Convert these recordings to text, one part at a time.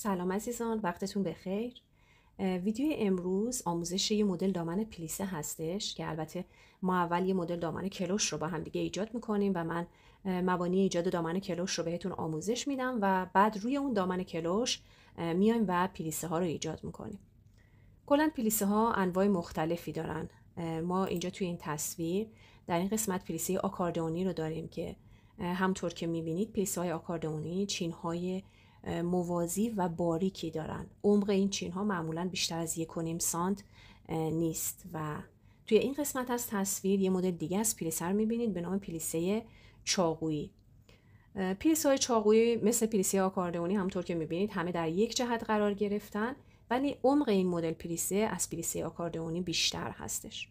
سلام عزیزان، وقتتون بخیر. ویدیو امروز آموزش یه مدل دامن پلیسه هستش که البته ما اول یه مدل دامن کلوش رو با هم دیگه ایجاد میکنیم و من مبانی ایجاد دامن کلوش رو بهتون آموزش میدم و بعد روی اون دامن کلوش میایم و پلیسه ها رو ایجاد میکنیم. کلاً پلیسه ها انواع مختلفی دارن. ما اینجا توی این تصویر در این قسمت پلیسه آکاردئونی رو داریم که همطور که میبینید پلیسه های آکاردئونی چین های موازی و باریکی دارن. عمق این چین ها معمولاً بیشتر از 1.5 سانت نیست و توی این قسمت از تصویر یه مدل دیگه از پلیسه رو میبینید به نام پلیسه چاقویی. پلیسه های چاقویی مثل پلیسه آکاردئونی همطور که میبینید همه در یک جهت قرار گرفتن، ولی عمق این مدل پلیسه از پلیسه آکاردئونی بیشتر هستش.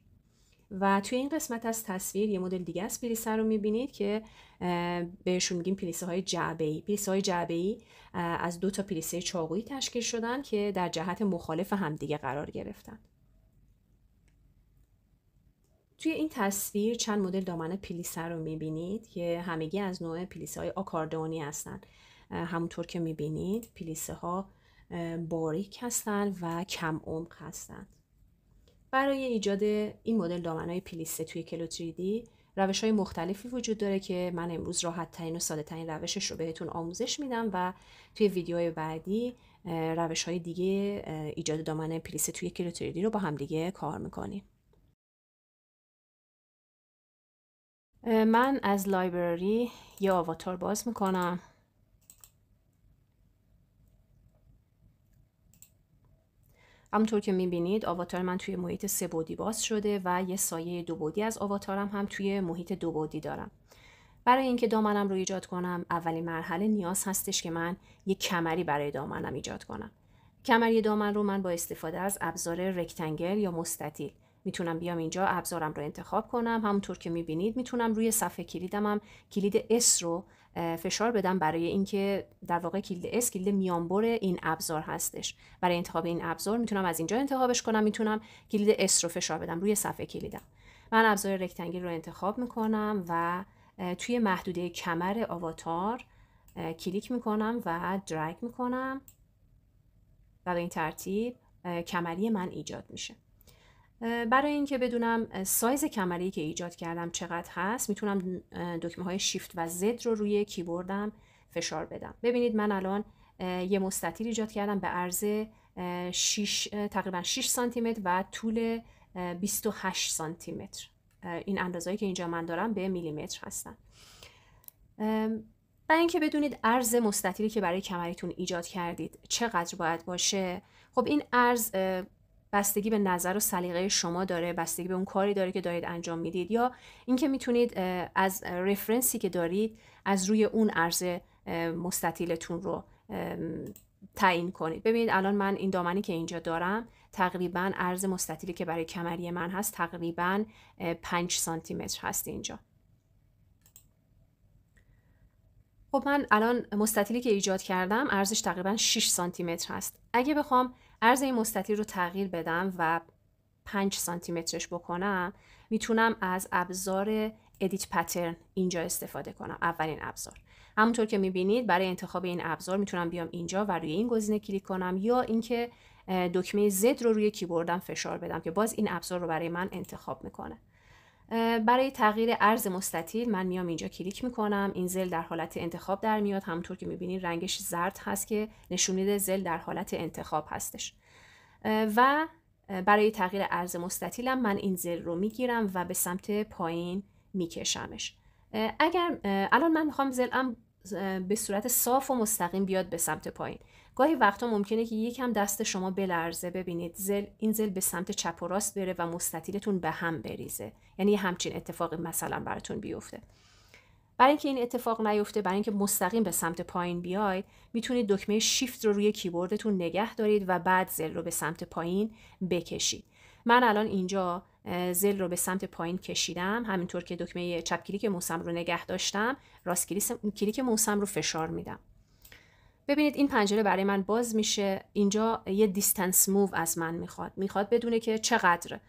و توی این قسمت از تصویر یه مدل دیگه از پلیسه رو میبینید که بهشون میگیم پلیسه های جعبه‌ای. پلیسه های جعبه‌ای از 2 تا پلیسه چاقویی تشکیل شدن که در جهت مخالف همدیگه قرار گرفتن. توی این تصویر چند مدل دامن پلیسه رو میبینید که همگی از نوع پلیسه های آکاردئونی هستن. همونطور که میبینید پلیسه ها باریک هستن و کم عمق هستند. برای ایجاد این مدل دامن‌های پلیسه توی کلو 3D روش‌های مختلفی وجود داره که من امروز راحت ترین و ساده ترین روشش رو بهتون آموزش میدم و توی ویدیوهای بعدی روش‌های دیگه ایجاد دامن پلیسه توی کلو 3D رو با هم دیگه کار میکنیم. من از لایبرری یه آواتار باز میکنم. همونطور که میبینید آواتار من توی محیط 3 بعدی باز شده و یه سایه 2 بعدی از آواتارم هم توی محیط 2 بعدی دارم. برای اینکه دامنم رو ایجاد کنم اولین مرحله نیاز هستش که من یه کمری برای دامنم ایجاد کنم. کمری دامن رو من با استفاده از ابزار رکتنگل یا مستطیل میتونم بیام اینجا ابزارم رو انتخاب کنم. همونطور که میبینید میتونم روی صفحه کلیدم کلید S رو فشار بدم برای اینکه در واقع کلید S کلید میانبر این ابزار هستش. برای انتخاب این ابزار میتونم از اینجا انتخابش کنم، میتونم کلید S رو فشار بدم روی صفحه کلیدم. من ابزار رکتنگل رو انتخاب میکنم و توی محدوده کمر آواتار کلیک میکنم و درگ میکنم و به این ترتیب کمری من ایجاد میشه. برای اینکه بدونم سایز کمری که ایجاد کردم چقدر هست میتونم دکمه های شیفت و زد رو روی کیبوردم فشار بدم. ببینید من الان یه مستطیل ایجاد کردم به عرض تقریبا 6 سانتی متر و طول 28 سانتی متر. این اندازه‌ای که اینجا من دارم به میلیمتر هستن. برای اینکه بدونید عرض مستطیلی که برای کمریتون ایجاد کردید چقدر باید باشه، خب این عرض بستگی به نظر و سلیقه شما داره، بستگی به اون کاری داره که دارید انجام میدید، یا اینکه میتونید از رفرنسی که دارید از روی اون عرض مستطیلتون رو تعیین کنید. ببینید الان من این دامنی که اینجا دارم تقریبا عرض مستطیلی که برای کمری من هست تقریبا 5 سانتی متر هست اینجا. خب من الان مستطیلی که ایجاد کردم عرضش تقریبا 6 سانتی متر هست. اگه بخوام عرض این مستطیل رو تغییر بدم و 5 سانتی مترش بکنم میتونم از ابزار ادیت پترن اینجا استفاده کنم. اولین ابزار همونطور که میبینید برای انتخاب این ابزار میتونم بیام اینجا و روی این گزینه کلیک کنم یا اینکه دکمه زد رو روی کیبوردم فشار بدم که باز این ابزار رو برای من انتخاب میکنه. برای تغییر عرض مستطیل من میام اینجا کلیک میکنم. این زل در حالت انتخاب در میاد. همونطور که میبینید رنگش زرد هست که نشون میده زل در حالت انتخاب هستش. و برای تغییر عرض مستطیلم من این زل رو میگیرم و به سمت پایین میکشمش. اگر الان من میخوام زلم به صورت صاف و مستقیم بیاد به سمت پایین، گاهی وقتا ممکنه که یکم دست شما بلرزه. ببینید این زل به سمت چپ و راست بره و مستطیلتون به هم بریزه، یعنی همچین اتفاقی مثلا براتون بیفته. برای اینکه این اتفاق نیفته، برای اینکه مستقیم به سمت پایین بیاید، میتونید دکمه شیفت رو روی کیبوردتون نگه دارید و بعد زل رو به سمت پایین بکشید. من الان اینجا زل رو به سمت پایین کشیدم، همینطور که دکمه چپ کلیک موسم رو نگه داشتم راست کلیک موسم رو فشار میدم. ببینید این پنجره برای من باز میشه. اینجا یه دیستنس موو از من میخواد بدونه که چقدر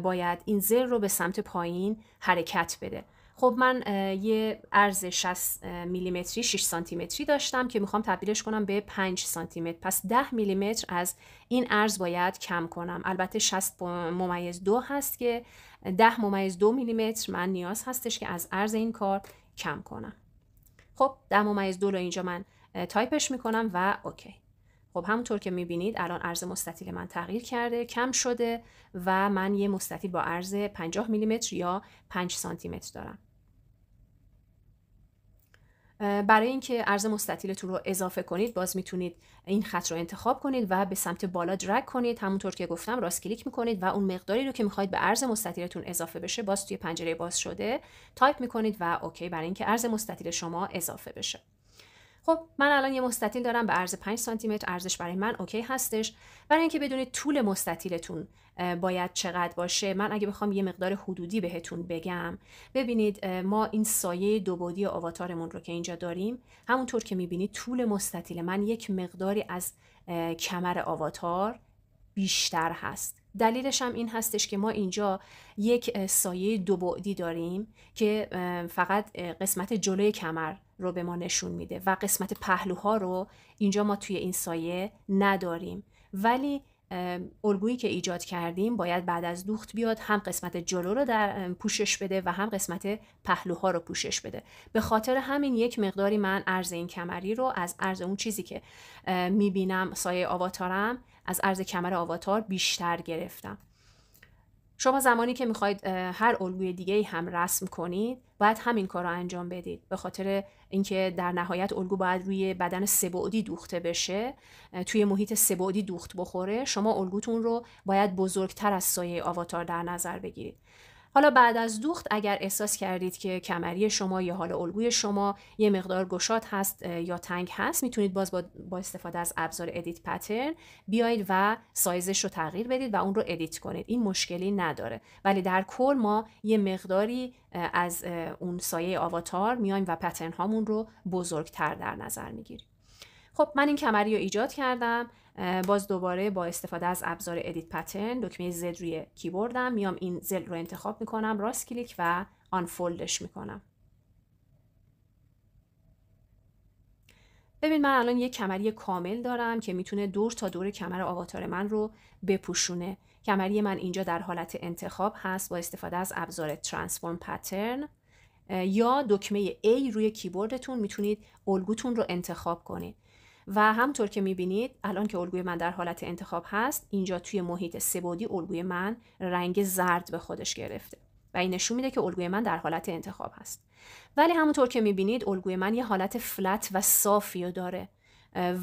باید این زل رو به سمت پایین حرکت بده. خب من یه عرض 60 میلیمتری 6 سانتی متری داشتم که میخوام تبدیلش کنم به 5 سانتی متر. پس 10 میلیمتر از این عرض باید کم کنم. البته 60/2 هست که 10/2 میلیمتر من نیاز هستش که از عرض این کار کم کنم. خب 10/2 رو اینجا من تایپش میکنم و اوکی. خب همونطور که میبینید الان عرض مستطیل من تغییر کرده، کم شده و من یه مستطیل با عرض 50 میلیمتر یا 5 سانتی متر دارم. برای اینکه عرض مستطیلتون رو اضافه کنید باز میتونید این خط رو انتخاب کنید و به سمت بالا درگ کنید. همونطور که گفتم راست کلیک میکنید و اون مقداری رو که میخواید به عرض مستطیلتون اضافه بشه باز توی پنجره باز شده تایپ میکنید و اوکی برای اینکه عرض مستطیل شما اضافه بشه. خب من الان یه مستطیل دارم به عرض 5 سانتی متر، عرضش برای من اوکی هستش. برای اینکه بدونید طول مستطیلتون باید چقدر باشه، من اگه بخوام یه مقدار حدودی بهتون بگم، ببینید ما این سایه دو بعدی آواتارمون رو که اینجا داریم، همونطور که میبینید طول مستطیل من یک مقداری از کمر آواتار بیشتر هست. دلیلش هم این هستش که ما اینجا یک سایه دو بعدی داریم که فقط قسمت جلوی کمر رو به ما نشون میده و قسمت پهلوها رو اینجا ما توی این سایه نداریم. ولی الگویی که ایجاد کردیم باید بعد از دوخت بیاد هم قسمت جلو رو در پوشش بده و هم قسمت پهلوها رو پوشش بده. به خاطر همین یک مقداری من عرض این کمری رو از عرض اون چیزی که میبینم سایه آواتارم از عرض کمر آواتار بیشتر گرفتم. شما زمانی که میخواید هر الگوی دیگه هم رسم کنید باید همین کار رو انجام بدید، به خاطر اینکه در نهایت الگو باید روی بدن سه بعدی دوخته بشه، توی محیط سه بعدی دوخت بخوره. شما الگوتون رو باید بزرگتر از سایه آواتار در نظر بگیرید. حالا بعد از دوخت اگر احساس کردید که کمری شما یا حالا الگوی شما یه مقدار گشاد هست یا تنگ هست، میتونید باز با استفاده از ابزار ادیت پترن بیایید و سایزش رو تغییر بدید و اون رو ادیت کنید. این مشکلی نداره، ولی در کل ما یه مقداری از اون سایه آواتار میایم و پترن هامون رو بزرگتر در نظر میگیریم. خب من این کمری رو ایجاد کردم. باز دوباره با استفاده از ابزار ادیت پترن دکمه زد روی کیبوردم میام این زل رو انتخاب میکنم، راست کلیک و آنفولدش میکنم. ببین من الان یک کمری کامل دارم که میتونه دور تا دور کمر آواتار من رو بپوشونه. کمری من اینجا در حالت انتخاب هست با استفاده از ابزار ترانسفورم پترن یا دکمه A روی کیبوردتون میتونید الگوتون رو انتخاب کنید. و همطور که میبینید الان که الگوی من در حالت انتخاب هست، اینجا توی محیط سه بعدی الگوی من رنگ زرد به خودش گرفته و این نشون میده که الگوی من در حالت انتخاب هست. ولی همونطور که میبینید الگوی من یه حالت فلت و صافی رو داره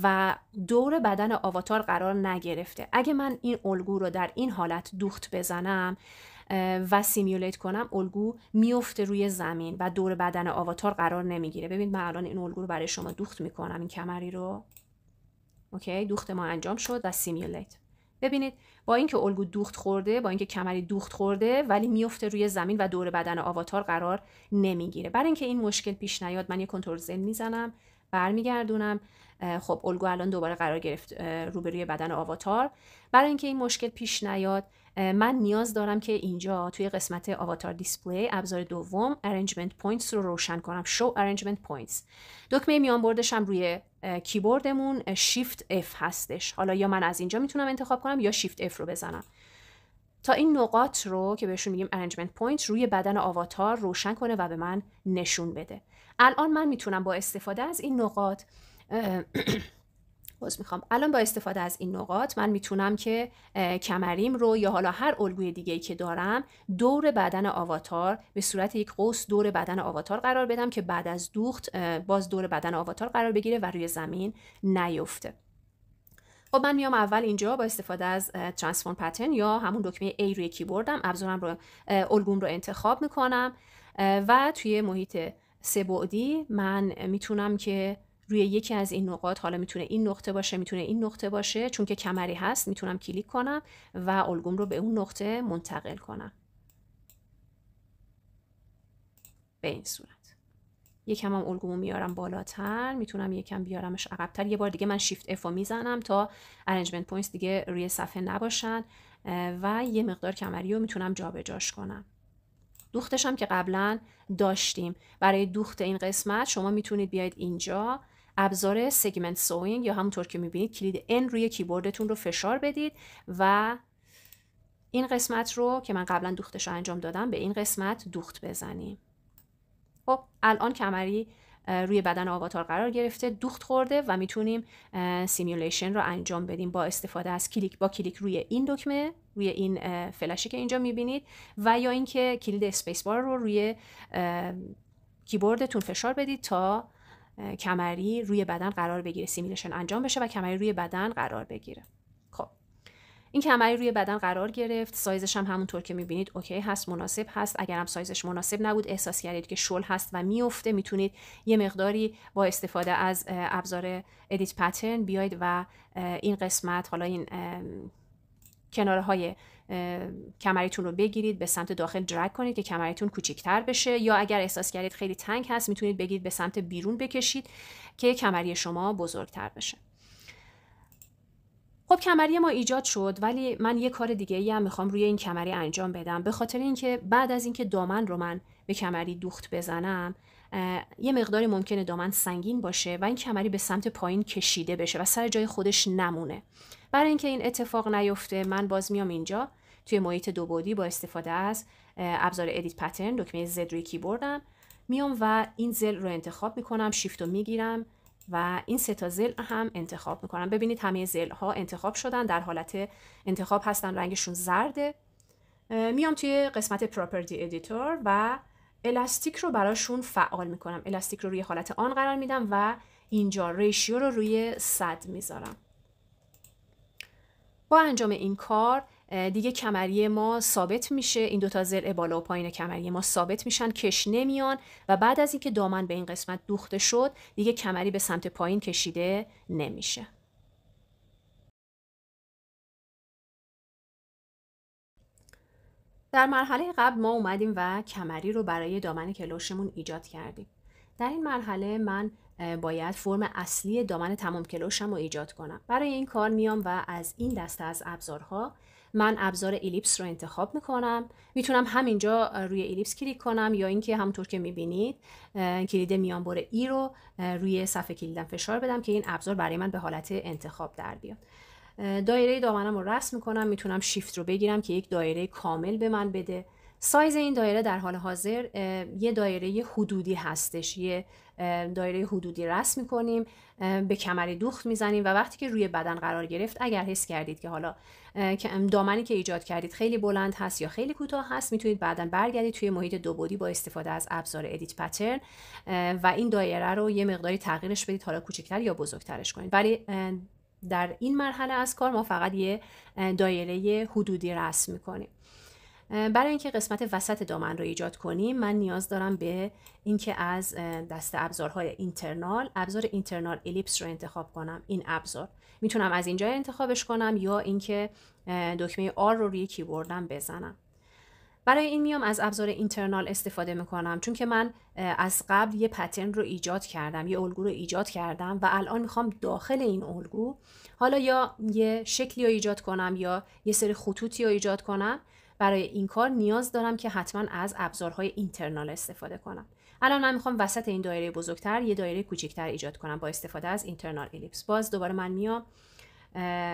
و دور بدن آواتار قرار نگرفته. اگه من این الگو رو در این حالت دوخت بزنم و سیمیولیت کنم، الگو میفته روی زمین و دور بدن آواتار قرار نمیگیره. ببینید من الان این الگو رو برای شما دوخت میکنم، این کمری رو. اوکی، دوخت ما انجام شد و سیمیولیت. ببینید با اینکه الگو دوخت خورده، با اینکه کمری دوخت خورده، ولی میفته روی زمین و دور بدن آواتار قرار نمیگیره. برای اینکه این مشکل پیش نیاد من یه کنترل زد میزنم، برمیگردونم. خب الگو الان دوباره قرار گرفت روبروی بدن آواتار. برای اینکه این مشکل پیش نیاد من نیاز دارم که اینجا توی قسمت آواتار دیسپلی ابزار دوم ارنجمنت پوینتس رو روشن کنم. شو ارنجمنت پوینتس. دکمه میان بردش هم روی کیبوردمون شیفت F هستش. حالا یا من از اینجا میتونم انتخاب کنم یا شیفت F رو بزنم تا این نقاط رو که بهشون میگیم ارنجمنت پوینت روی بدن آواتار روشن کنه و به من نشون بده. الان من میتونم با استفاده از این نقاط الان با استفاده از این نقاط من میتونم که کمریم رو یا حالا هر الگوی دیگه‌ای که دارم دور بدن آواتار به صورت یک قوس دور بدن آواتار قرار بدم که بعد از دوخت باز دور بدن آواتار قرار بگیره و روی زمین نیفته. خب من میام اول اینجا با استفاده از ترانسفورم پترن یا همون دکمه A روی کیبوردم ابزارم رو الگوم رو انتخاب میکنم و توی محیط سه بعدی من میتونم که روی یکی از این نقاط، حالا میتونه این نقطه باشه میتونه این نقطه باشه، چون که کمری هست میتونم کلیک کنم و الگوم رو به اون نقطه منتقل کنم به این صورت. یکم هم الگومو میارم بالاتر، میتونم یکم بیارمش عقب‌تر. یه بار دیگه من شیفت F رو میزنم تا ارنجمنت پوینتس دیگه روی صفحه نباشن و یه مقدار کمری رو میتونم جابجاش کنم. دوختش هم که قبلا داشتیم. برای دوخت این قسمت شما میتونید بیاید اینجا ابزار سگمنت سوینگ یا همونطور که میبینید کلید N روی کیبوردتون رو فشار بدید و این قسمت رو که من قبلا دوختش رو انجام دادم به این قسمت دوخت بزنیم. خب الان کمری روی بدن آواتار قرار گرفته، دوخت خورده و میتونیم سیمیولیشن رو انجام بدیم با استفاده از کلیک روی این دکمه، روی این فلشی که اینجا میبینید و یا اینکه کلید اسپیس بار رو روی کیبوردتون فشار بدید تا کمری روی بدن قرار بگیره، سیمیولیشن انجام بشه و کمری روی بدن قرار بگیره. خب این کمری روی بدن قرار گرفت، سایزش هم همونطور که میبینید اوکی هست، مناسب هست. اگر هم سایزش مناسب نبود، احساس کردید که شل هست و میفته، میتونید یه مقداری با استفاده از ابزار ادیت پترن بیاید و این قسمت، حالا این کناره های کمریتون رو بگیرید به سمت داخل درگ کنید که کمریتون کوچیک‌تر بشه، یا اگر احساس کردید خیلی تنگ هست میتونید بگیرید به سمت بیرون بکشید که کمری شما بزرگتر بشه. خب کمری ما ایجاد شد، ولی من یه کار دیگه ای هم میخوام روی این کمری انجام بدم، به خاطر اینکه بعد از اینکه دامن رو من به کمری دوخت بزنم یه مقداری ممکنه دامن سنگین باشه و این کمری به سمت پایین کشیده بشه و سر جای خودش نمونه. برای اینکه این اتفاق نیفته من باز میام اینجا توی محیط دو بعدی با استفاده از ابزار ادیت پترن، دکمه Z روی کیبوردم میام و این زل رو انتخاب میکنم، شیفت رو میگیرم و این سه تا زل هم انتخاب میکنم. ببینید همه زل ها انتخاب شدن، در حالت انتخاب هستن، رنگشون زرده. میام توی قسمت پراپرتی ادیتور و الاستیک رو براشون فعال میکنم. الاستیک رو روی حالت آن قرار میدم و اینجا ریشیو رو روی 100 میذارم. با انجام این کار دیگه کمری ما ثابت میشه، این دوتا ضلع بالا و پایین کمری ما ثابت میشن، کش نمیان و بعد از اینکه دامن به این قسمت دوخته شد دیگه کمری به سمت پایین کشیده نمیشه. در مرحله قبل ما اومدیم و کمری رو برای دامن کلوشمون ایجاد کردیم. در این مرحله من باید فرم اصلی دامن تمام کلوشم رو ایجاد کنم. برای این کار میام و از این دسته از ابزارها من ابزار الیپس رو انتخاب میکنم. میتونم همینجا روی الیپس کلیک کنم یا اینکه همونطور که میبینید کلید میانبر ای رو روی صفحه کلیدم فشار بدم که این ابزار برای من به حالت انتخاب در بیاد. دایره دامنم رو رسم میکنم، میتونم شیفت رو بگیرم که یک دایره کامل به من بده. سایز این دایره در حال حاضر یه دایره حدودی هستش، یه دایره حدودی رسم میکنیم، به کمری دوخت میزنیم و وقتی که روی بدن قرار گرفت اگر حس کردید که حالا دامنی که ایجاد کردید خیلی بلند هست یا خیلی کوتاه هست، میتونید بعداً برگردید توی محیط دو بعدی با استفاده از ابزار ادیت پترن و این دایره رو یه مقداری تغییرش بدید، حالا کوچکتر یا بزرگترش کنید. ولی در این مرحله از کار ما فقط یه دایره حدودی رسم میکنیم. برای اینکه قسمت وسط دامن رو ایجاد کنیم من نیاز دارم به اینکه از دسته ابزارهای اینترنال ابزار اینترنال الیپس رو انتخاب کنم. این ابزار میتونم از اینجا انتخابش کنم یا اینکه دکمه R رو روی کیبوردم بزنم. برای این میام از ابزار اینترنال استفاده میکنم چون که من از قبل یه پترن رو ایجاد کردم، یه الگو رو ایجاد کردم و الان میخوام داخل این الگو حالا یا یه شکلی رو ایجاد کنم یا یه سری خطوطی رو ایجاد کنم. برای این کار نیاز دارم که حتما از ابزارهای اینترنال استفاده کنم. الان من میخوام وسط این دایره بزرگتر یه دایره کوچیکتر ایجاد کنم با استفاده از اینترنال الیپس. باز دوباره من میام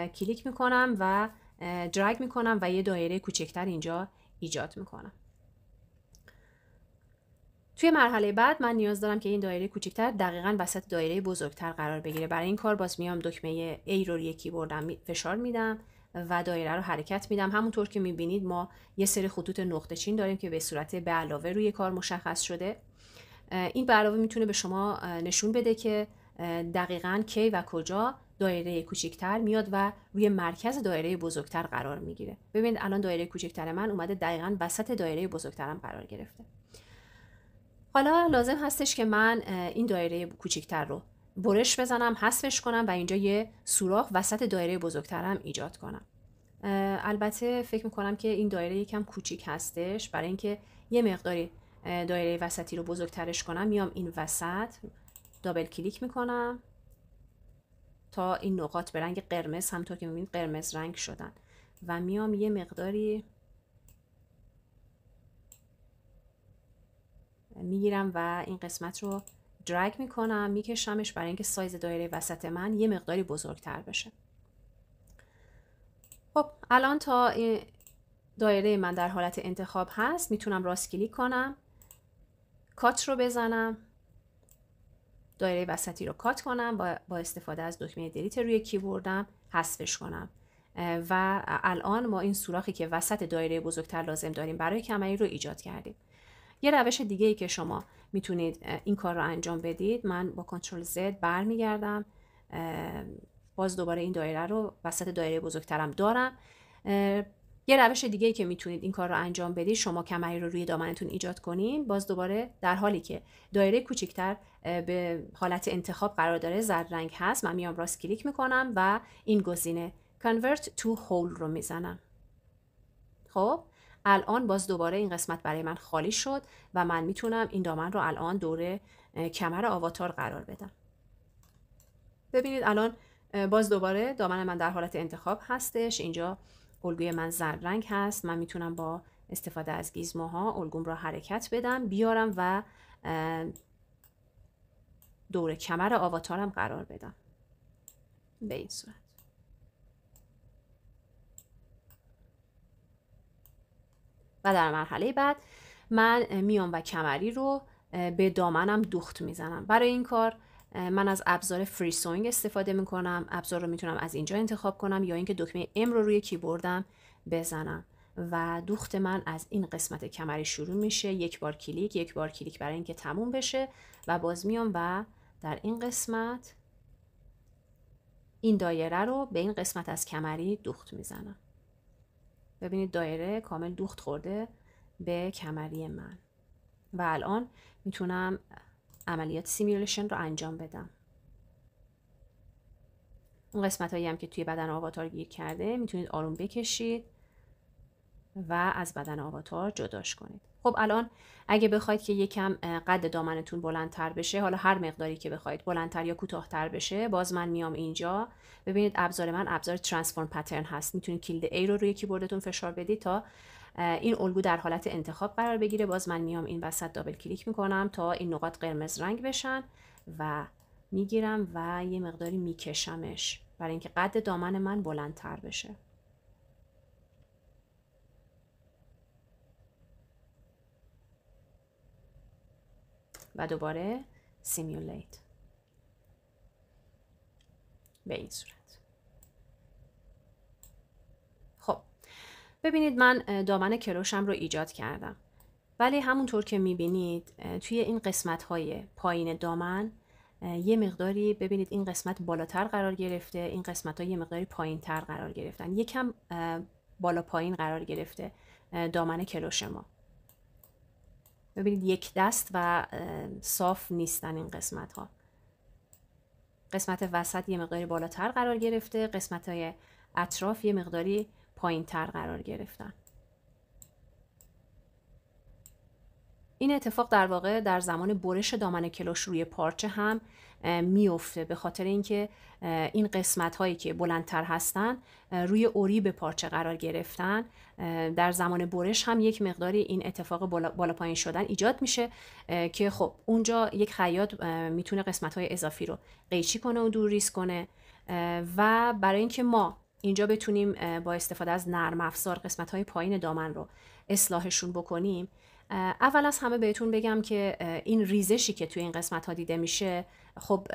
کلیک میکنم و درگ میکنم و یه دایره کوچیکتر اینجا ایجاد میکنم. توی مرحله بعد من نیاز دارم که این دایره کوچیکتر دقیقاً وسط دایره بزرگتر قرار بگیره. برای این کار باز میام دکمه A رو روی کیبوردم فشار میدم و دایره رو حرکت میدم. همونطور که میبینید ما یه سری خطوط نقطه چین داریم که به صورت به علاوه روی کار مشخص شده. این به علاوه میتونه به شما نشون بده که دقیقاً کی و کجا دایره کوچکتر میاد و روی مرکز دایره بزرگتر قرار میگیره. ببینید الان دایره کوچکتر من اومده دقیقاً وسط دایره بزرگترم قرار گرفته. حالا لازم هستش که من این دایره کوچکتر رو برش بزنم، حذفش کنم و اینجا یه سوراخ وسط دایره بزرگترم ایجاد کنم. البته فکر میکنم که این دایره یکم کوچیک هستش. برای اینکه یه مقداری دایره وسطی رو بزرگترش کنم میام این وسط دابل کلیک میکنم تا این نقاط به رنگ قرمز، همونطور که میبینید قرمز رنگ شدن و میام یه مقداری میگیرم و این قسمت رو درگ میکنم، میکشمش برای اینکه سایز دایره وسط من یه مقداری بزرگتر بشه. خب الان تا دایره من در حالت انتخاب هست، میتونم راست کلیک کنم، کات رو بزنم، دایره وسطی رو کات کنم با استفاده از دکمه دلیت روی کیبوردم حذفش کنم و الان ما این سوراخی که وسط دایره بزرگتر لازم داریم برای کمری رو ایجاد کردیم. یه روش دیگه ای که شما میتونید این کار رو انجام بدید، من با کنترل زد برمیگردم، باز دوباره این دایره رو وسط دایره بزرگترم دارم. یه روش دیگه ای که میتونید این کار رو انجام بدید، شما کمری رو روی دامنتون ایجاد کنین، باز دوباره در حالی که دایره کوچیکتر به حالت انتخاب قرار داره، زرد رنگ هست، من میام راست کلیک میکنم و این گزینه Convert to Whole رو میزنم. خب الان باز دوباره این قسمت برای من خالی شد و من میتونم این دامن رو الان دور کمر آواتار قرار بدم. ببینید الان باز دوباره دامن من در حالت انتخاب هستش. اینجا الگوی من زرد رنگ هست. من میتونم با استفاده از گیزموها الگوم رو حرکت بدم، بیارم و دور کمر آواتارم قرار بدم به این صورت. و در مرحله بعد من میام و کمری رو به دامنم دوخت میزنم. برای این کار من از ابزار فری سوینگ استفاده میکنم. ابزار رو میتونم از اینجا انتخاب کنم یا اینکه دکمه M رو روی کیبوردم بزنم و دوخت من از این قسمت کمری شروع میشه. یک بار کلیک برای اینکه تموم بشه و باز میام و در این قسمت این دایره رو به این قسمت از کمری دوخت میزنم. ببینید دایره کامل دوخت خورده به کمری من و الان میتونم عملیات سیمیولیشن رو انجام بدم. اون قسمت هایی هم که توی بدن آواتار گیر کرده میتونید آروم بکشید و از بدن آواتار جداش کنید. خب الان اگه بخواید که یکم قد دامنتون بلندتر بشه، حالا هر مقداری که بخواید بلندتر یا کوتاه‌تر بشه، باز من میام اینجا. ببینید ابزار من ابزار ترانسفورم پترن هست. میتونید کلید A رو روی کیبوردتون فشار بدید تا این الگو در حالت انتخاب قرار بگیره. باز من میام این وسط دابل کلیک میکنم تا این نقاط قرمز رنگ بشن و میگیرم و یه مقداری میکشمش برای اینکه قد دامن من بلندتر بشه. و دوباره سیمیولیت به این صورت. خب ببینید من دامن کروشم رو ایجاد کردم، ولی همونطور که میبینید توی این قسمت های پایین دامن یه مقداری، ببینید این قسمت بالاتر قرار گرفته، این قسمت ها یه مقداری پایین تر قرار گرفتن، یکم بالا پایین قرار گرفته دامن کروش ما. ببینید یک دست و صاف نیستن این قسمت ها. قسمت وسط یه مقداری بالاتر قرار گرفته، قسمت های اطراف یه مقداری پایین تر قرار گرفتن. این اتفاق در واقع در زمان برش دامن کلوش روی پارچه هم میفته، به خاطر اینکه این قسمت هایی که بلندتر هستن روی اوریب پارچه قرار گرفتن، در زمان برش هم یک مقداری این اتفاق بالا پایین شدن ایجاد میشه که خب اونجا یک خیاط میتونه قسمت های اضافی رو قیچی کنه و دور ریز کنه و برای اینکه ما اینجا بتونیم با استفاده از نرم افزار قسمت های پایین دامن رو اصلاحشون بکنیم، اول از همه بهتون بگم که این ریزشی که توی این قسمت ها دیده میشه، خب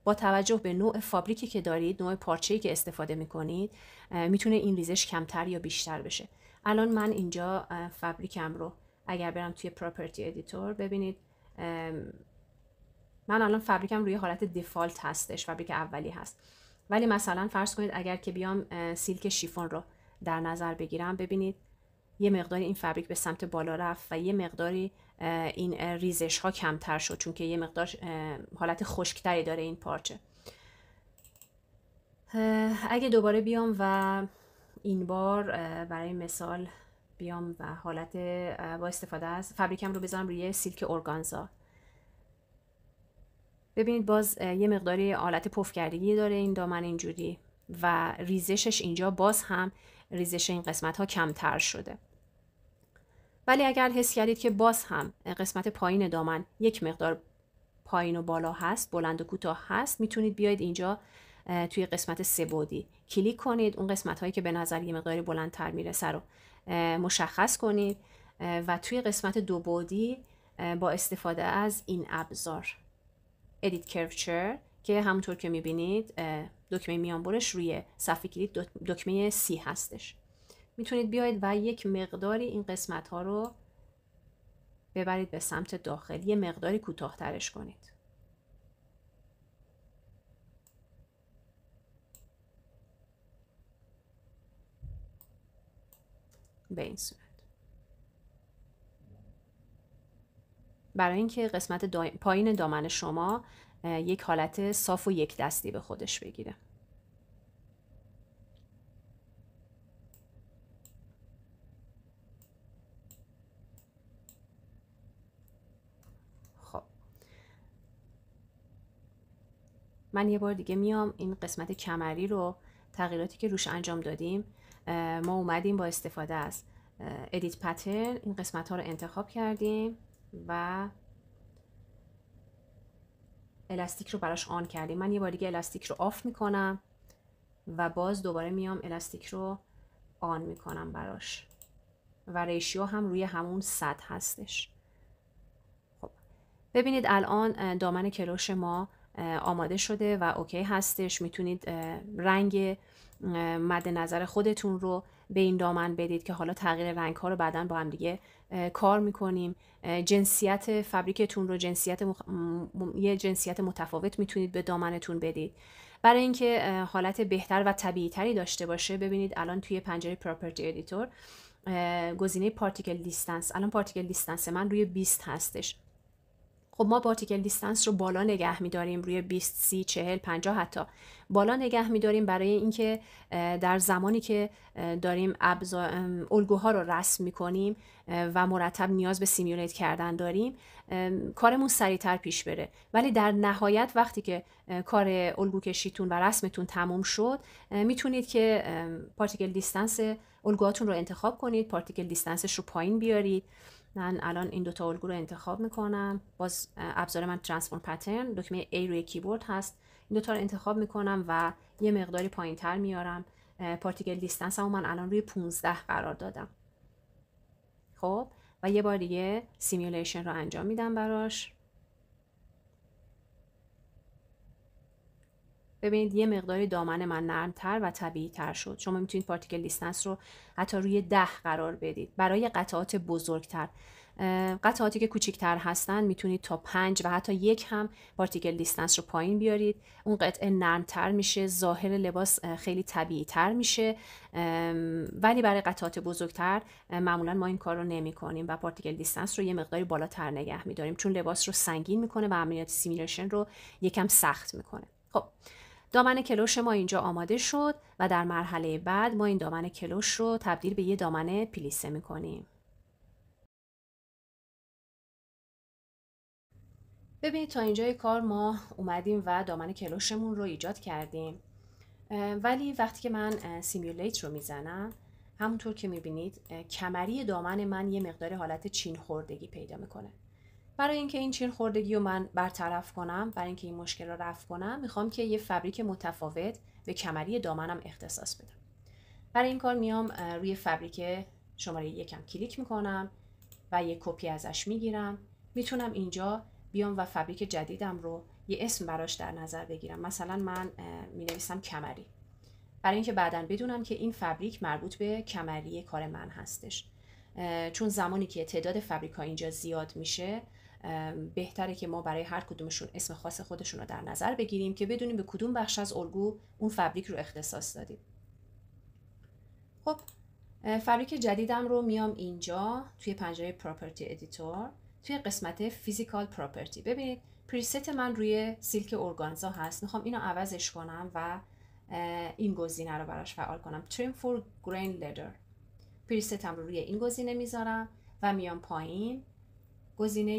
با توجه به نوع فابریکی که دارید، نوع پارچه‌ای که استفاده میکنید، میتونه این ریزش کمتر یا بیشتر بشه. الان من اینجا فابریکم رو اگر برم توی پراپرتی ادیتور، ببینید من الان فابریکم روی حالت دیفالت هستش، فابریک اولی هست. ولی مثلا فرض کنید اگر که بیام سیلک شیفون رو در نظر بگیرم، ببینید یه مقداری این فابریک به سمت بالا رفت و یه مقداری این ریزش ها کمتر شد، چون که یه مقدار حالت خشکتری داره این پارچه. اگه دوباره بیام و این بار برای مثال بیام و حالت با استفاده از فابریکم رو بذارم روی سیلک ارگانزا، ببینید باز یه مقداری حالت پفکردگی داره این دامن اینجوری و ریزشش اینجا باز هم ریزش این قسمت ها کمتر شده. ولی اگر حس کردید که باز هم قسمت پایین دامن یک مقدار پایین و بالا هست، بلند و کوتاه هست، میتونید بیاید اینجا توی قسمت سه بعدی کلیک کنید، اون قسمت هایی که به نظر یه مقداری بلندتر میرسه رو مشخص کنید و توی قسمت دو بعدی با استفاده از این ابزار Edit Curvature که همونطور که میبینید دکمه میان برش روی صفحه کلید دکمه C هستش، میتونید بیاید و یک مقداری این قسمت ها رو ببرید به سمت داخل، یه مقداری کوتاه ترش کنید. به این صورت. برای اینکه قسمت پایین دامن شما یک حالت صاف و یک دستی به خودش بگیره. خب من یه بار دیگه میام این قسمت کمری رو، تغییراتی که روش انجام دادیم، ما اومدیم با استفاده از ادیت پترن این قسمت ها رو انتخاب کردیم و الاستیک رو براش آن کردیم. من یه بار دیگه الاستیک رو آف میکنم و باز دوباره میام الاستیک رو آن میکنم براش و ریشیو هم روی همون 100 هستش. خب ببینید الان دامن کلوش ما آماده شده و اوکی هستش. میتونید رنگ مد نظر خودتون رو به این دامن بدید که حالا تغییر رنگ ها رو بعداً با هم دیگه کار میکنیم. جنسیت فبریکتون رو یه جنسیت متفاوت میتونید به دامنتون بدید برای اینکه حالت بهتر و طبیعی تری داشته باشه. ببینید الان توی پنجره پراپرتی ادیتور گزینه پارتیکل دیستنس، الان پارتیکل دیستنس من روی 20 هستش. خب ما پارتیکل دیستنس رو بالا نگه می‌داریم روی 20 30 40 50 حتی بالا نگه می‌داریم برای اینکه در زمانی که داریم الگوها رو رسم می‌کنیم و مرتب نیاز به سیمیولیت کردن داریم کارمون سریعتر پیش بره. ولی در نهایت وقتی که کار الگو کشیتون و رسمتون تموم شد میتونید که پارتیکل دیستنس الگوهاتون رو انتخاب کنید، پارتیکل دیستنسش رو پایین بیارید. من الان این دوتا الگو رو انتخاب میکنم، باز ابزار من ترانسفورم پترن دکمه A روی کیبورد هست، این دوتا رو انتخاب میکنم و یه مقداری پایین تر میارم. پارتیکل دیستنس هم من الان روی 15 قرار دادم. خب و یه بار دیگه سیمیولیشن رو انجام میدم براش. ببینید یه مقداری دامن من نرمتر و طبیعی تر شد. شما میتونید پارتیکل دیستنس رو حتی روی 10 قرار بدید. برای قطعات بزرگتر، قطعاتی که کوچیکتر هستن میتونید تا 5 و حتی 1 هم پارتیکل دیستنس رو پایین بیارید. اون قطعه نرمتر میشه، ظاهر لباس خیلی طبیعی تر میشه. ولی برای قطعات بزرگتر معمولا ما این کار رو نمی کنیم و پارتیکل دیستنس رو یه مقداری بالاتر نگه میداریم، چون لباس رو سنگین میکنه و عملیات سیمیلیشن رو یکم سخت میکنه. خب دامن کلوش ما اینجا آماده شد و در مرحله بعد ما این دامن کلوش رو تبدیل به یه دامن پلیسه میکنیم. ببینید تا اینجای کار ما اومدیم و دامن کلوشمون رو ایجاد کردیم، ولی وقتی که من سیمیولیت رو میزنم همونطور که میبینید کمری دامن من یه مقدار حالت چین خوردگی پیدا میکنه. برای اینکه این چین خوردگی رو من برطرف کنم، برای اینکه این مشکل رو رفع کنم، میخوام که یه فبریک متفاوت به کمری دامنم اختصاص بدم. برای این کار میام روی فبریک شماره 1 کلیک میکنم و یه کپی ازش میگیرم. میتونم اینجا بیام و فبریک جدیدم رو یه اسم براش در نظر بگیرم. مثلا من مینویسم کمری، برای اینکه بعداً بدونم که این فبریک مربوط به کمری کار من هستش. چون زمانی که تعداد فبریک ها اینجا زیاد میشه بهتره که ما برای هر کدومشون اسم خاص خودشون رو در نظر بگیریم که بدونیم به کدوم بخش از الگو اون فبریک رو اختصاص دادیم. خب فبریک جدیدم رو میام اینجا توی پنجره پراپرتی ادیتور توی قسمت فیزیکال پراپرتی. ببینید پریست من روی سیلک ارگانزا هست، میخوام اینو عوضش کنم و این گزینه رو براش فعال کنم. Trim for Grain Leather. پریستم رو روی این گزینه میذارم و میام پایین گزینه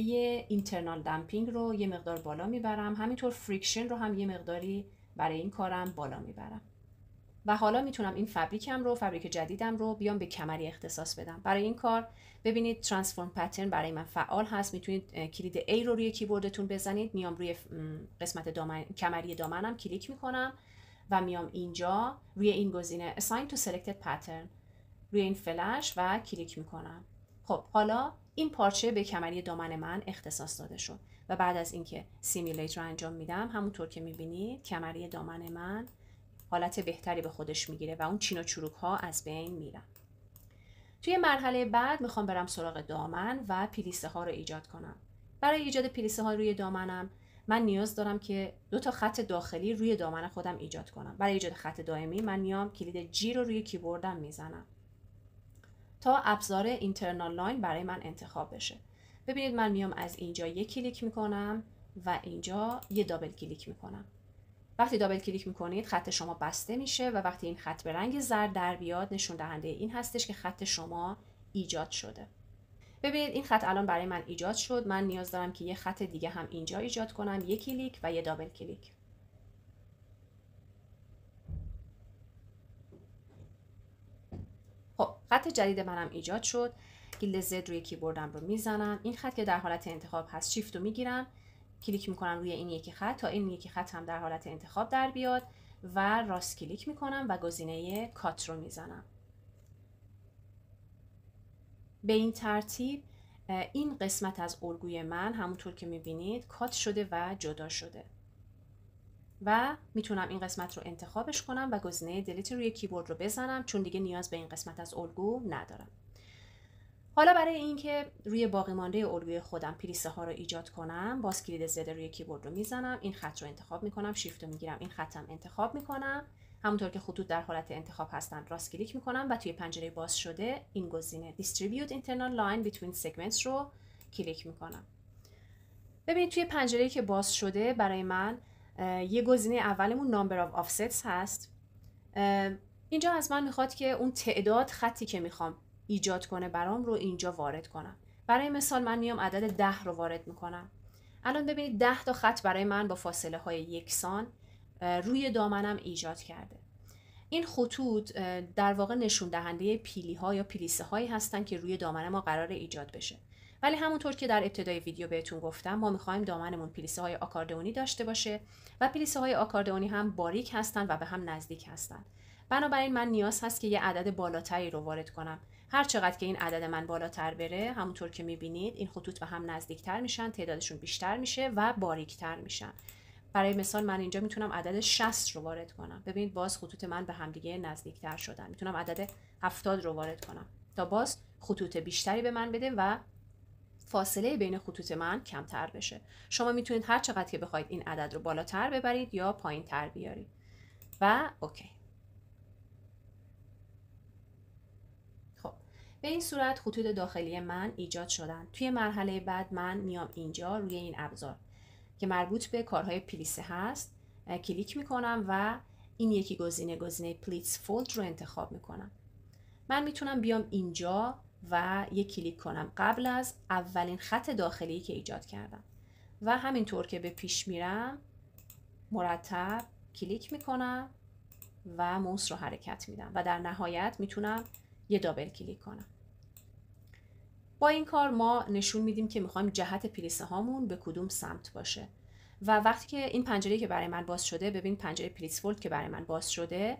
اینترنال دمپینگ رو یه مقدار بالا میبرم، همینطور فریکشن رو هم یه مقداری برای این کارم بالا میبرم. و حالا میتونم این فبریک جدیدم رو بیام به کمری اختصاص بدم. برای این کار ببینید ترانسفورم پترن برای من فعال هست. میتونید کلید A رو روی کیبوردتون بزنید. میام روی قسمت کمری دامنم کلیک میکنم و میام اینجا روی این گزینه Assign to Selected Pattern روی این فلش و کلیک میکنم. خب حالا این پارچه به کمری دامن من اختصاص داده شد و بعد از اینکه سیمیلیت رو انجام میدم همونطور که میبینید کمری دامن من حالت بهتری به خودش میگیره و اون چین و چروک ها از بین میرن. توی مرحله بعد میخوام برم سراغ دامن و پلیسه ها رو ایجاد کنم. برای ایجاد پلیسه ها روی دامنم من نیاز دارم که 2 تا خط داخلی روی دامن خودم ایجاد کنم. برای ایجاد خط دائمی من میام کلید G رو روی کیبوردم میزنم تا ابزار اینترنال لاین برای من انتخاب بشه. ببینید من میام از اینجا یک کلیک میکنم و اینجا یه دابل کلیک میکنم. وقتی دابل کلیک میکنید خط شما بسته میشه و وقتی این خط به رنگ زرد در بیاد نشون دهنده این هستش که خط شما ایجاد شده. ببینید این خط الان برای من ایجاد شد. من نیاز دارم که یه خط دیگه هم اینجا ایجاد کنم، یک کلیک و یه دابل کلیک. خب خط جدید منم ایجاد شد. کلید Z روی کیبوردم رو میزنم. این خط که در حالت انتخاب هست شیفت رو میگیرم، کلیک میکنم روی این یکی خط تا این یکی خط هم در حالت انتخاب در بیاد و راست کلیک میکنم و گزینه کات رو میزنم. به این ترتیب این قسمت از الگوی من همونطور که میبینید کات شده و جدا شده و میتونم این قسمت رو انتخابش کنم و گزینه دلیت روی کیبورد رو بزنم چون دیگه نیاز به این قسمت از الگو ندارم. حالا برای اینکه روی باقی مانده الگوی خودم پلیسه ها رو ایجاد کنم باز کلید Z روی کیبورد رو میزنم، این خط رو انتخاب میکنم، شیفت رو میگیرم، این خطم انتخاب میکنم، همونطور که خطوط در حالت انتخاب هستن راست کلیک میکنم و توی پنجره باز شده این گزینه Distribute Internal Line Between Segments رو کلیک میکنم. ببینید توی پنجره‌ای که باز شده برای من یه گزینه اولمون Number of Offsets هست. اینجا از من میخواد که اون تعداد خطی که میخوام ایجاد کنه برام رو اینجا وارد کنم. برای مثال من میام عدد 10 رو وارد میکنم. الان ببینید 10 تا خط برای من با فاصله های یکسان روی دامنم ایجاد کرده. این خطوط در واقع نشون دهنده پیلی ها یا پلیسه هایی هستن که روی دامن ما قرار ایجاد بشه. ولی همونطور که در ابتدای ویدیو بهتون گفتم ما میخوایم دامنمون پلیسه های آکاردئونی داشته باشه و پلیسه های آکاردئونی هم باریک هستن و به هم نزدیک هستن. بنابراین من نیاز هست که یه عدد بالاتری رو وارد کنم. هر چقدر که این عدد من بالاتر بره همونطور که میبینید این خطوط به هم نزدیکتر میشن، تعدادشون بیشتر میشه و باریکتر میشن. برای مثال من اینجا میتونم عدد 60 رو وارد کنم. ببینید باز خطوط من به هم دیگه نزدیکتر شدن. میتونم عدد 70 رو وارد کنم تا باز خطوط بیشتری به من بده و فاصله بین خطوط من کمتر بشه. شما میتونید هر چقدر که بخواید این عدد رو بالاتر ببرید یا پایینتر بیارید. و اوکی. خب به این صورت خطوط داخلی من ایجاد شدن. توی مرحله بعد من میام اینجا روی این ابزار که مربوط به کارهای پلیسه هست کلیک میکنم و این یکی گزینه پلیتس فولد رو انتخاب میکنم. من میتونم بیام اینجا و یک کلیک کنم قبل از اولین خط داخلی که ایجاد کردم و همینطور که به پیش میرم مرتب کلیک میکنم و موس رو حرکت میدم و در نهایت میتونم یه دابل کلیک کنم. با این کار ما نشون میدیم که میخوایم جهت پلیسه هامون به کدوم سمت باشه و وقتی که این پنجره که برای من باز شده، ببین پنجره پلیس فولد که برای من باز شده،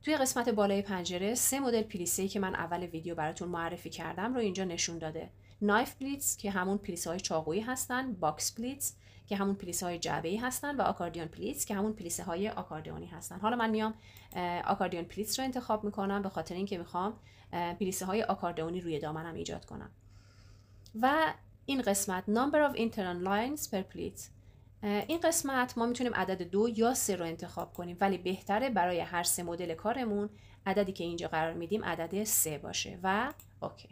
توی قسمت بالای پنجره 3 مدل پلیسه‌ای که من اول ویدیو براتون معرفی کردم رو اینجا نشون داده. نایف پلیتس که همون پلیسه‌های چاقویی هستن، باکس پلیتس که همون پلیسه‌های جعبه‌ای هستن و آکاردیون پلیتس که همون پلیسه‌های آکاردئونی هستن. حالا من میام آکاردیون پلیتس رو انتخاب میکنم به خاطر اینکه میخوام پلیسه‌های آکاردئونی روی دامنم ایجاد کنم. و این قسمت Number of Internal Lines per Pleat، این قسمت ما میتونیم عدد 2 یا 3 رو انتخاب کنیم ولی بهتره برای هر 3 مدل کارمون عددی که اینجا قرار میدیم عدد 3 باشه و اوکی.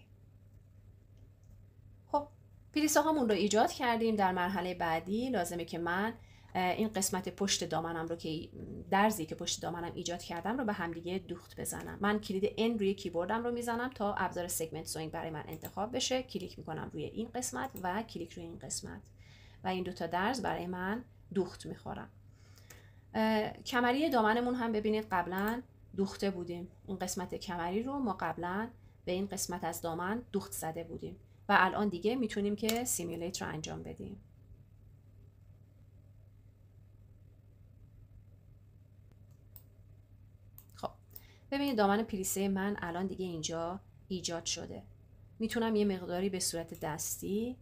خب پلیسه هامون رو ایجاد کردیم. در مرحله بعدی لازمه که من این قسمت پشت دامنم رو که درزی که پشت دامنم ایجاد کردم رو به همدیگه دوخت بزنم. من کلید N روی کیبوردم رو میزنم تا ابزار سگمنت سوینگ برای من انتخاب بشه. کلیک میکنم روی این قسمت و کلیک روی این قسمت و این دوتا درز برای من دوخت میخورن. کمری دامنمون هم ببینید قبلا دوخته بودیم. این قسمت کمری رو ما قبلا به این قسمت از دامن دوخت زده بودیم و الان دیگه میتونیم که سیمیولیت رو انجام بدیم. خب ببینید دامن پلیسه من الان دیگه اینجا ایجاد شده. میتونم یه مقداری به صورت دستی،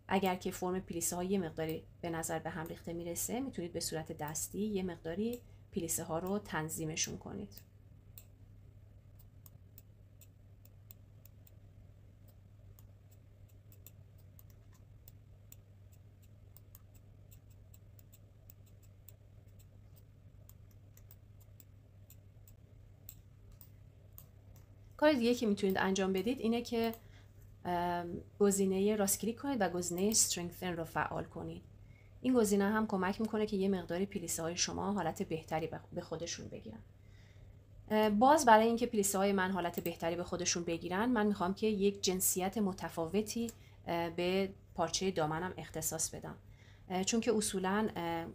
اگر که فرم پلیسه ها یه مقداری به نظر به هم ریخته میرسه، میتونید به صورت دستی یه مقداری پلیسه ها رو تنظیمشون کنید. کار دیگه که میتونید انجام بدید اینه که گزینه راست کلیک کنید و گزینه strengthen رو فعال کنید. این گزینه هم کمک میکنه که یه مقداری پلیسه های شما حالت بهتری به خودشون بگیرن. باز برای اینکه پلیسه های من حالت بهتری به خودشون بگیرن، من میخوام که یک جنسیت متفاوتی به پارچه دامنم اختصاص بدم. چون که اصولا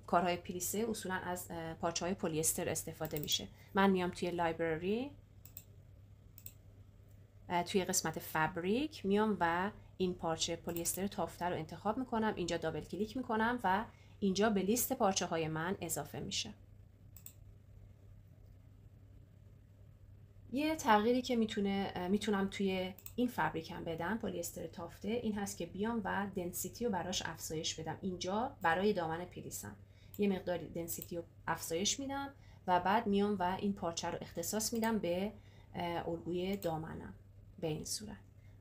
کارهای پلیسه اصولا از پارچه های پلی استر استفاده میشه. من میام توی لایبرری، توی قسمت فبریک میام و این پارچه پلی استر تافته رو انتخاب میکنم، اینجا دابل کلیک میکنم و اینجا به لیست پارچه های من اضافه میشه. یه تغییری که میتونم توی این فبریکم بدم، پلی استر تافته، این هست که بیام و دنسیتی رو براش افزایش بدم. اینجا برای دامن پلیسم یه مقدار دنسیتی رو افزایش میدم و بعد میام و این پارچه رو اختصاص میدم به الگوی دامنم به این صورت.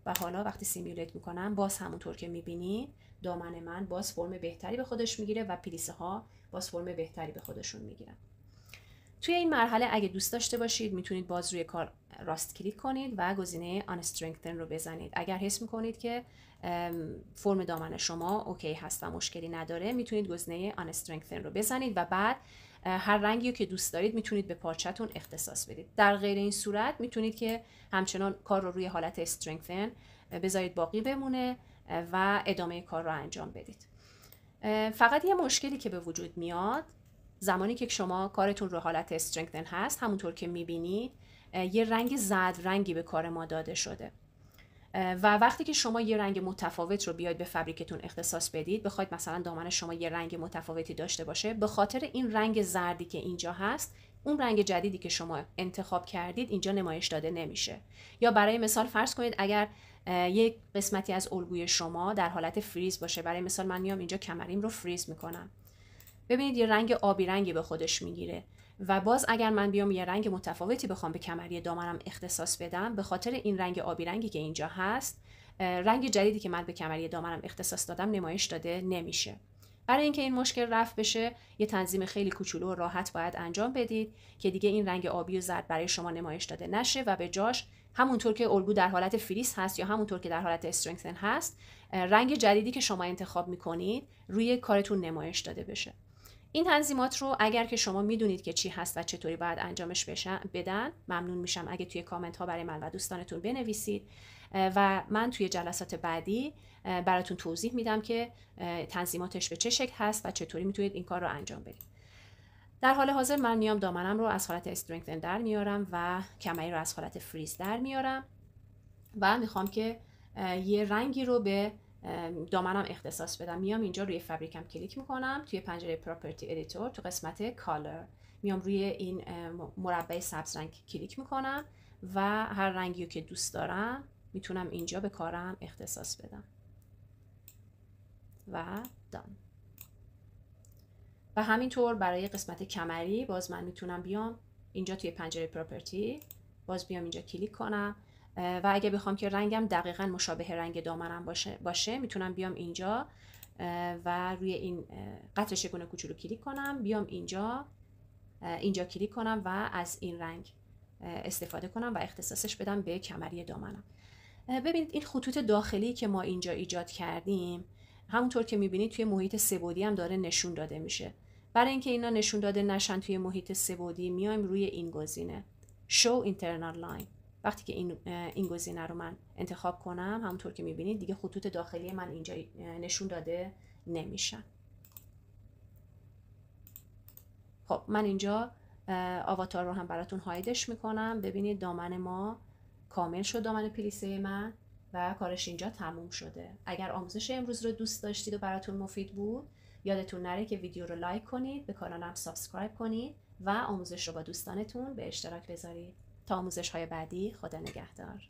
و حالا وقتی سیمیولیت میکنم باز همونطور که میبینید دامن من باز فرم بهتری به خودش میگیره و پلیسه ها باز فرم بهتری به خودشون میگیرن. توی این مرحله اگه دوست داشته باشید میتونید باز روی کار راست کلیک کنید و گزینه Unstrengthen رو بزنید. اگر حس میکنید که فرم دامن شما اوکی هست و مشکلی نداره، میتونید گزینه Unstrengthen رو بزنید و بعد هر رنگی که دوست دارید میتونید به پارچه‌تون اختصاص بدید. در غیر این صورت میتونید که همچنان کار رو روی حالت Strengthen بذارید باقی بمونه و ادامه کار رو انجام بدید. فقط یه مشکلی که به وجود میاد زمانی که شما کارتون رو حالت استرنگتن هست، همونطور که میبینید یه رنگ زرد رنگی به کار ما داده شده و وقتی که شما یه رنگ متفاوت رو بیاید به فبریکتون اختصاص بدید، بخواید مثلا دامن شما یه رنگ متفاوتی داشته باشه، به خاطر این رنگ زردی که اینجا هست، اون رنگ جدیدی که شما انتخاب کردید اینجا نمایش داده نمیشه. یا برای مثال فرض کنید اگر یک قسمتی از الگوی شما در حالت فریز باشه، برای مثال من میام اینجا کمریم رو فریز میکنم، ببینید یه رنگ آبی رنگی به خودش میگیره و باز اگر من بیام یه رنگ متفاوتی بخوام به کمری دامنم اختصاص بدم، به خاطر این رنگ آبی رنگی که اینجا هست، رنگ جدیدی که من به کمری دامنم اختصاص دادم نمایش داده نمیشه. برای اینکه این مشکل رفع بشه، یه تنظیم خیلی کوچولو و راحت باید انجام بدید که دیگه این رنگ آبی و زرد برای شما نمایش داده نشه و به جاش همونطور که الگو در حالت فریز هست یا همونطور که در حالت استرنگتن هست، رنگ جدیدی که شما انتخاب میکنید روی کارتون نمایش داده بشه. این تنظیمات رو اگر که شما میدونید که چی هست و چطوری باید انجامش بدن، ممنون میشم اگه توی کامنت ها برای من و دوستانتون بنویسید و من توی جلسات بعدی براتون توضیح میدم که تنظیماتش به چه شکل هست و چطوری میتونید این کار رو انجام بدید. در حال حاضر من میام دامنم رو از حالت استرنگتن در میارم و کمری رو از حالت فریز در میارم و میخوام که یه رنگی رو به دامنم اختصاص بدم. میام اینجا روی فبریکم کلیک میکنم، توی پنجره پراپرتی ادیتور تو قسمت کالر میام روی این مربع سبز رنگ کلیک میکنم و هر رنگی که دوست دارم میتونم اینجا به کارم اختصاص بدم و دان. و همینطور برای قسمت کمری باز من میتونم بیام اینجا توی پنجره پراپرتی، باز بیام اینجا کلیک کنم و اگه بخوام که رنگم دقیقاً مشابه رنگ دامنم باشه میتونم بیام اینجا و روی این قطر شگون کوچولو کلیک کنم، بیام اینجا کلیک کنم و از این رنگ استفاده کنم و اختصاصش بدم به کمری دامنم. ببینید این خطوط داخلی که ما اینجا ایجاد کردیم همونطور که میبینید توی محیط سه‌بعدی هم داره نشون داده میشه. برای اینکه اینا نشون داده نشن توی محیط سه‌بعدی میایم روی این گزینه Show Internal Line. وقتی که این گزینه رو من انتخاب کنم، همونطور که میبینید دیگه خطوط داخلی من اینجا نشون داده نمیشن. خب من اینجا آواتار رو هم براتون هایدش میکنم. ببینید دامن ما کامل شد، دامن پلیسه من، و کارش اینجا تموم شده. اگر آموزش امروز رو دوست داشتید و براتون مفید بود، یادتون نره که ویدیو رو لایک کنید، به کانالم سابسکرایب کنید و آموزش رو با دوستانتون به اشتراک بذارید. تا آموزش های بعدی، خدا نگهدار.